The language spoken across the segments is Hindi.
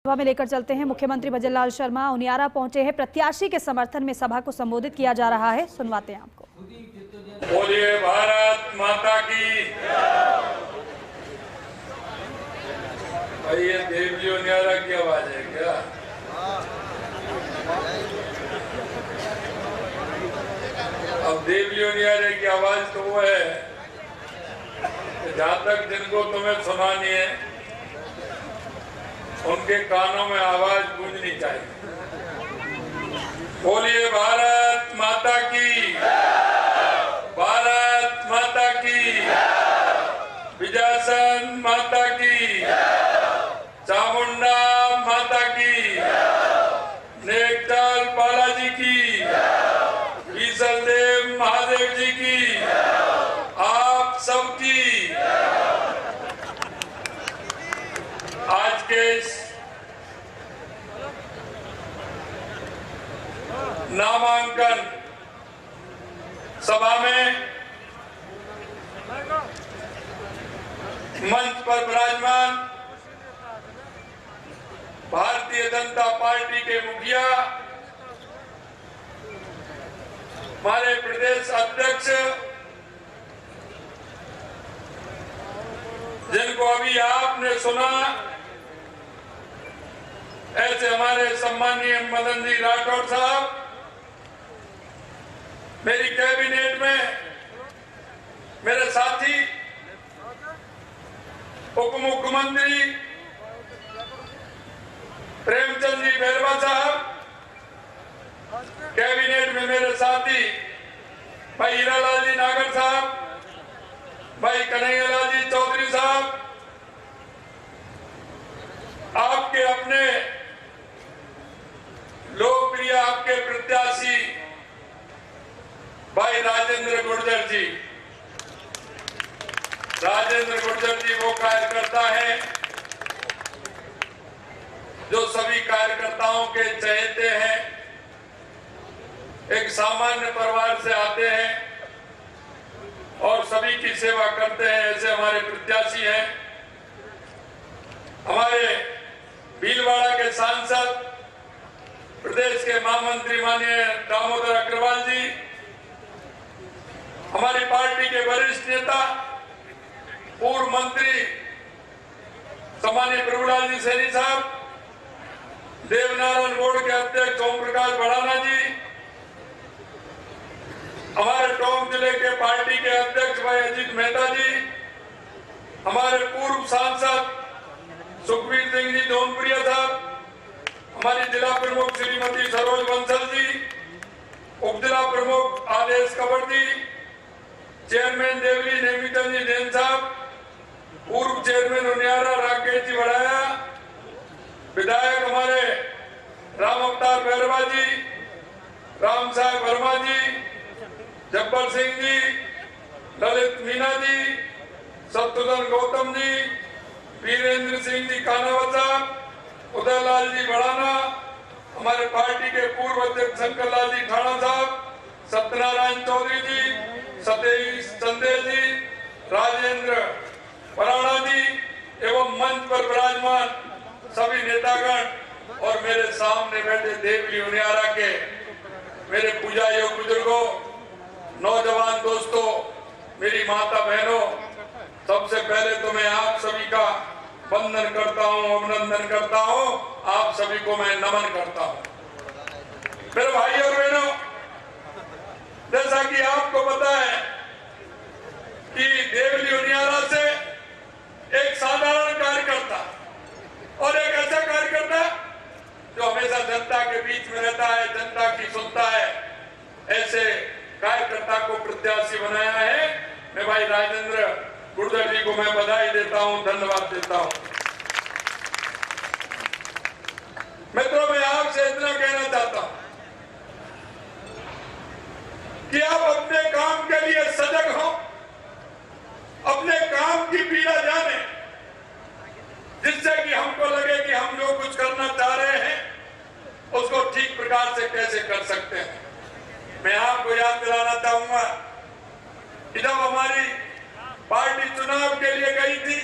सभा में लेकर चलते हैं। मुख्यमंत्री भजनलाल शर्मा उनियारा पहुंचे हैं। प्रत्याशी के समर्थन में सभा को संबोधित किया जा रहा है, सुनवाते हैं आपको। बोलिए भारत माता की। भाई ये देवजी उनियारा की आवाज है क्या? अब देवजी उनियारा की आवाज तो वो है जहां तक जिनको तुम्हें सुनानी है उनके कानों में आवाज गूंजनी चाहिए। बोलिए भारत माता की, भारत माता की, विजयासन माता की, चामुंडा माता की, नेकटाल बालाजी की, ईसलदेव महादेव जी की, आप सबकी आज के इस नामांकन सभा में मंच पर विराजमान भारतीय जनता पार्टी के मुखिया, हमारे प्रदेश अध्यक्ष, जिनको अभी आपने सुना, ऐसे हमारे सम्मानीय मदन जी राठौड़ साहब, मेरी कैबिनेट में मेरे साथी उप मुख्यमंत्री प्रेमचंद जी बैरवा साहब, कैबिनेट में मेरे साथी भाई हीरालाल जी नागर साहब, भाई कन्हैयालाल जी चौधरी साहब, आपके अपने लोकप्रिय आपके प्रत्याशी भाई राजेंद्र गुर्जर जी। राजेंद्र गुर्जर जी वो कार्यकर्ता है जो सभी कार्यकर्ताओं के चहेते हैं, एक सामान्य परिवार से आते हैं और सभी की सेवा करते हैं। ऐसे हमारे प्रत्याशी हैं। हमारे भीलवाड़ा के सांसद, प्रदेश के महामंत्री माननीय दामोदर अग्रवाल जी, हमारी पार्टी के वरिष्ठ नेता पूर्व मंत्री सम्मानीय प्रभुलाल जी सैनी साहब, देवनारायण बोर्ड के अध्यक्ष ओम प्रकाश भड़ाना जी, हमारे टोंक जिले के पार्टी के अध्यक्ष भाई अजीत मेहता जी, हमारे पूर्व सांसद सुखबीर सिंह जी जौनपुरिया साहब, हमारी जिला प्रमुख श्रीमती सरोज बंसल जी, उप जिला प्रमुख आदेश कंवर जी, चेयरमैन देवली नेमीचंद जी जैन साहब, पूर्व चेयरमैन उनियारा राकेश जी बढ़ाया, विधायक हमारे राम अवतार बैरवा जी, राम साहब वर्मा जी, जब्बर सिंह जी, ललित मीना जी, शत्रुघ्न गौतम जी, वीरेंद्र सिंह जी कानावत साहब, उदयलाल जी बढ़ाना, हमारे पार्टी के पूर्व अध्यक्ष शंकरलाल जी ठाणा साहब, सत्यनारायण चौधरी जी, सतीश चंदेल जी, राजेंद्र पराणा जी एवं मंच पर विराजमान सभी नेतागण और मेरे सामने बैठे देवली उनियारा के मेरे पूजा योग बुजुर्गों, नौजवान दोस्तों, मेरी माता बहनों, सबसे पहले तो मैं आप सभी का वंदन करता हूं, अभिनंदन करता हूं। आप सभी को मैं नमन करता हूं। मेरे भाई और बहनों, जैसा कि आपको पता है कि देवली उनियारा से एक साधारण कार्यकर्ता और एक ऐसा कार्यकर्ता जो हमेशा जनता के बीच में रहता है, जनता की सुनता है, ऐसे कार्यकर्ता को प्रत्याशी बनाया है। मैं भाई राजेंद्र गुर्जर जी को मैं बधाई देता हूं, धन्यवाद देता हूं। मित्रों, मैं आपसे इतना कहना चाहता हूं कि आप अपने काम के लिए सजग हो, अपने काम की पीड़ा जाने, जिससे कि हमको लगे कि हम जो कुछ करना चाह रहे हैं उसको ठीक प्रकार से कैसे कर सकते हैं। मैं आपको याद दिलाना चाहूंगा कि जब हमारी पार्टी चुनाव के लिए गई थी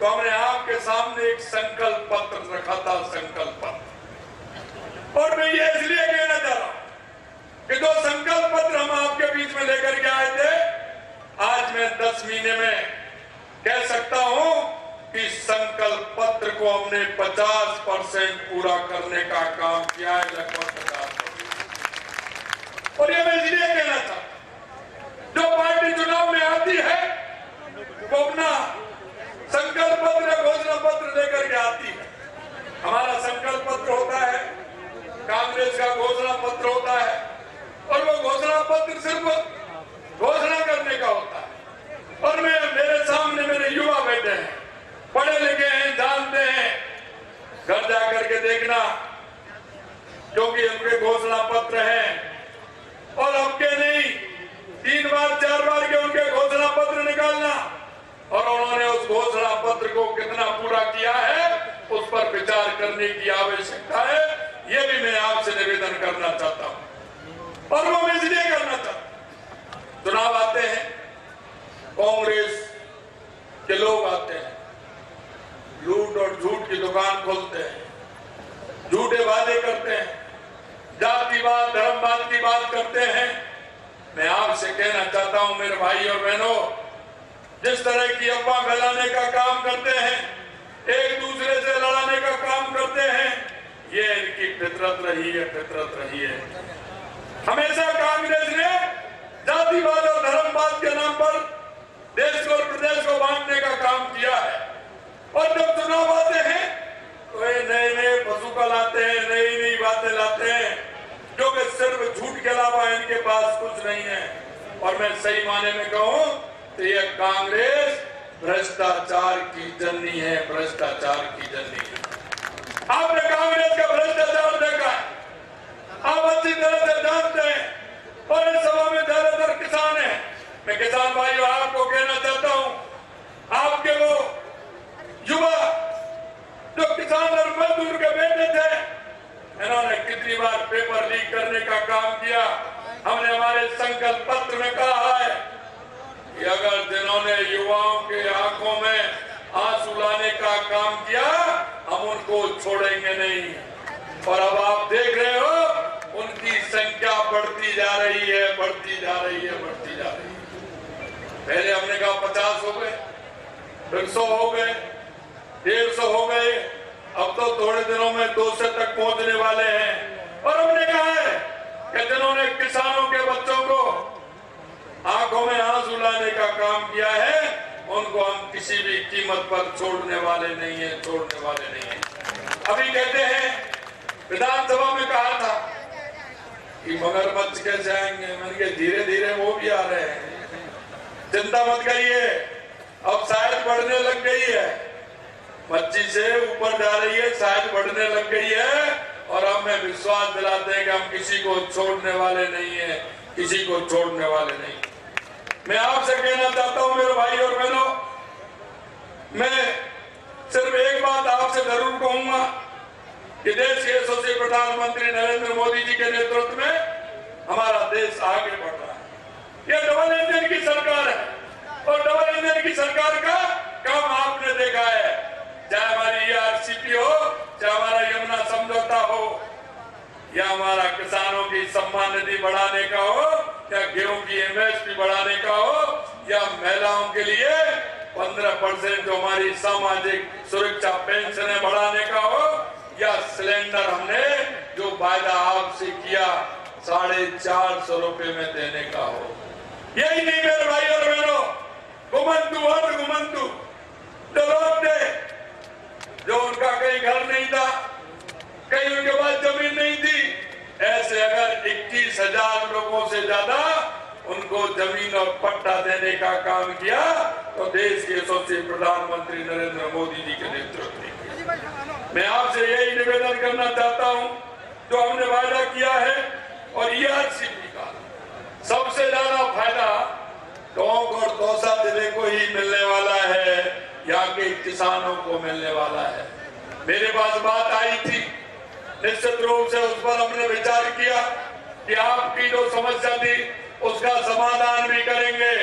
तो हमने आपके सामने एक संकल्प पत्र रखा था, संकल्प पत्र। और मैं ये इसलिए कहना चाह रहा हूं कि जो संकल्प पत्र हम आपके बीच में लेकर के आए थे, आज मैं 10 महीने में कह सकता हूं कि संकल्प पत्र को हमने 50% पूरा करने का काम किया है, लगभग 50%। और ये मैं इसलिए कहना चाहता हूं, जो पार्टी चुनाव में आती है वो अपना संकल्प पत्र, घोषणा पत्र लेकर के आती है। हमारा संकल्प पत्र होता है, कांग्रेस का घोषणा पत्र होता है, और वो घोषणा पत्र सिर्फ घोषणा करने का होता है। और मेरे सामने मेरे युवा बैठे हैं, पढ़े लिखे हैं, जानते हैं, घर जाकर के देखना, क्योंकि उनके घोषणा पत्र हैं। और अब के नहीं, 3 बार 4 बार के उनके घोषणा पत्र निकालना, और उन्होंने उस घोषणा पत्र को कितना पूरा किया है उस पर विचार करने की आवश्यकता है। ये भी मैं आपसे निवेदन करना चाहता हूं। और वो मैं इसलिए करना चाहता हूं, चुनाव आते हैं, कांग्रेस के लोग आते हैं, लूट और झूठ की दुकान खोलते हैं, झूठे वादे करते हैं, जातिवाद धर्मवाद की बात करते हैं। मैं आपसे कहना चाहता हूं मेरे भाई और बहनों, जिस तरह की अफवाह फैलाने का काम करते हैं, एक दूसरे से लड़ाने का काम करते हैं, ये इनकी फितरत रही है, फितरत रही है। हमेशा कांग्रेस ने जातिवाद और धर्मवाद के नाम पर देश और प्रदेश को बांटने का काम किया है। और जब चुनाव आते हैं तो ये नए नए फसूका लाते हैं, नई नई बातें लाते हैं, जो कि सिर्फ झूठ के अलावा इनके पास कुछ नहीं है। और मैं सही माने में कहूं तो ये कांग्रेस भ्रष्टाचार की जननी है, भ्रष्टाचार की जननी है। आपने कांग्रेस का भ्रष्टाचार देखा है, आप अच्छी तरह से जानते हैं। और इस सभा में ज्यादातर किसान हैं। मैं किसान भाइयों आपको कहना चाहता हूं, आपके वो युवा जो किसान और मजदूर के बेटे थे, इन्होंने कितनी बार पेपर लीक करने का काम किया। हमने हमारे संकल्प पत्र में कहा है कि अगर जिन्होंने युवाओं के आंखों में आंसू लाने का काम किया, हम उनको छोड़ेंगे नहीं। और अब आप देख रहे हो उनकी संख्या बढ़ती जा रही है, बढ़ती जा रही है, बढ़ती जा रही है। पहले हमने कहा 50 हो गए, फिर 100 हो गए, 150 हो गए, अब तो थोड़े दिनों में 200 तक पहुंचने वाले हैं। और हमने कहा है कि जिन्होंने किसानों के बच्चों को आंखों में आंसू लाने का काम किया है, उनको हम किसी भी कीमत पर छोड़ने वाले नहीं है, छोड़ने वाले नहीं है। अभी कहते हैं, विधानसभा में कहा था कि मगरमच्छ कैसे आएंगे, मैंने धीरे धीरे वो भी आ रहे हैं, चिंता मत करिए। अब शायद बढ़ने लग गई है, मच्छी से ऊपर जा रही है, शायद बढ़ने लग गई है। और हमें विश्वास दिलाते हैं कि हम किसी को छोड़ने वाले नहीं है, किसी को छोड़ने वाले नहीं। मैं आपसे कहना चाहता हूं मेरे भाई और बहनों, मैं सिर्फ एक बात आपसे जरूर कहूंगा कि देश के यशस्वी प्रधानमंत्री नरेंद्र मोदी जी के नेतृत्व में हमारा देश आगे बढ़ रहा है। यह डबल इंजन की सरकार है, और डबल इंजन की सरकार का काम आपने देखा है, चाहे हमारी ERCP हो, चाहे हमारा यमुना समझौता हो, या हमारा किसानों की सम्मान निधि बढ़ाने का हो, या गेहूं की MSP बढ़ाने का हो, या महिलाओं के लिए 15% जो हमारी सामाजिक सुरक्षा पेंशन बढ़ाने का हो, या सिलेंडर हमने जो वायदा आपसे किया 450 रुपए में देने का हो। यही नहीं मेरे भाई और बहनों, घुमंतु और घुमंतु जो लोग थे, जो उनका कहीं घर नहीं था, कहीं उनके पास जमीन नहीं थी, ऐसे अगर 21,000 लोगों से ज्यादा उनको जमीन और पट्टा देने का काम किया, तो देश के यशस्वी प्रधानमंत्री नरेंद्र मोदी जी के नेतृत्व में। मैं आपसे यही निवेदन करना चाहता हूं, जो हमने वायदा किया है, और ERCP का सबसे ज्यादा फायदा टोंक और दौसा जिले को ही मिलने वाला है, यहाँ के किसानों को मिलने वाला है। मेरे पास बात आई थी, निश्चित रूप से उस पर हमने विचार किया कि आपकी जो समस्या थी उसका समाधान भी करेंगे,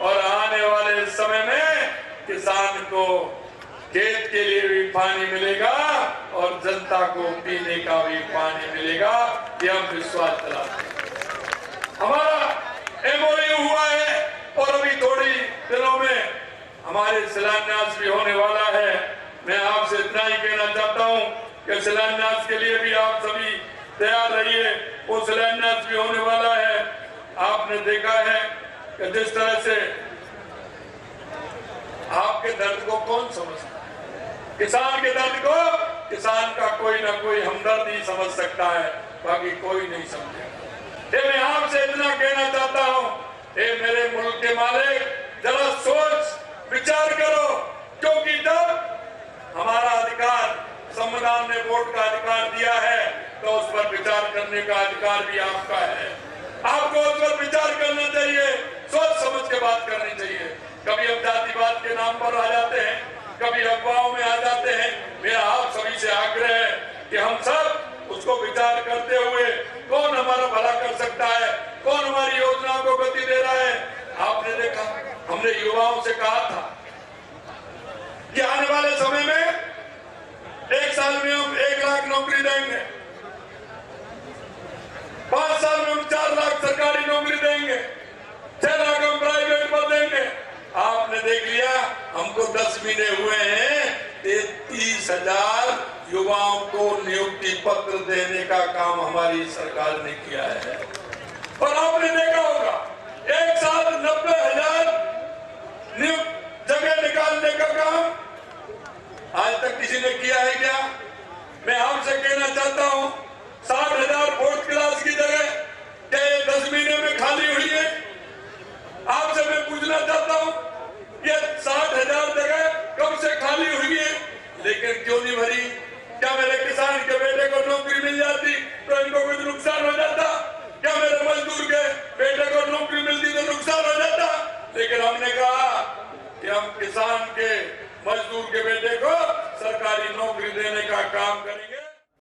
और आने वाले समय में किसान को खेत के लिए भी पानी मिलेगा और जनता को पीने का भी पानी मिलेगा, ये हम विश्वास दिलाते हैं। हमारा एमओयू हुआ है और अभी थोड़ी दिनों में हमारे शिलान्यास भी होने वाला है। मैं आपसे इतना ही कहना चाहता हूं कि शिलान्यास के लिए भी आप सभी तैयार रहिए, वो शिलान्यास भी होने वाला है। आपने देखा है कि जिस तरह से आपके दर्द को कौन समझता है, किसान के दर्द को किसान का कोई ना कोई हमदर्द ही समझ सकता है, बाकी कोई नहीं समझेगा। मैं आपसे इतना कहना चाहता हूं, मेरे मुल्क के मालिक, जरा सोच विचार करो, क्योंकि जब हमारा अधिकार संविधान ने वोट का अधिकार दिया है तो उस पर विचार करने का अधिकार भी आपका है। आपको उस पर विचार करना चाहिए, सोच समझ के बात करनी चाहिए। कभी हम जातिवाद के नाम पर आ जाते हैं, कभी अफवाहों में आ जाते हैं। मेरा आप सभी से आग्रह है कि हम सब उसको विचार करते हुए कौन हमारा भला कर सकता है, कौन हमारी योजनाओं को गति दे रहा है। आपने देखा, हमने युवाओं से कहा था कि आने वाले समय में 1 साल में हम 1 लाख नौकरी देंगे, 5 साल में हम 4 लाख सरकारी नौकरी देंगे, 6 लाख हम प्राइवेट पर देंगे। आपने देख लिया, हमको 10 महीने हुए हैं, 33,000 युवाओं को नियुक्ति पत्र देने का काम हमारी सरकार ने किया है। और आपने देखा होगा 1 साल 90,000 जगह निकालने का काम आज तक किसी ने किया है क्या? मैं आपसे कहना चाहता हूं, 60,000 फोर्थ क्लास की जगह क्या ये 10 महीने में खाली हुई है? आपसे मैं पूछना चाहता हूं, ये 60,000 जगह कब से खाली हुई है, लेकिन क्यों नहीं भरी? क्या मेरे किसान के बेटे को नौकरी मिल जाती तो इनको कुछ नुकसान हो जाता? क्या मेरे मजदूर के बेटे को नौकरी मिलती तो नुकसान हो जाता? लेकिन हमने कहा कि हम किसान के मजदूर के बेटे को सरकारी नौकरी देने का काम करेंगे।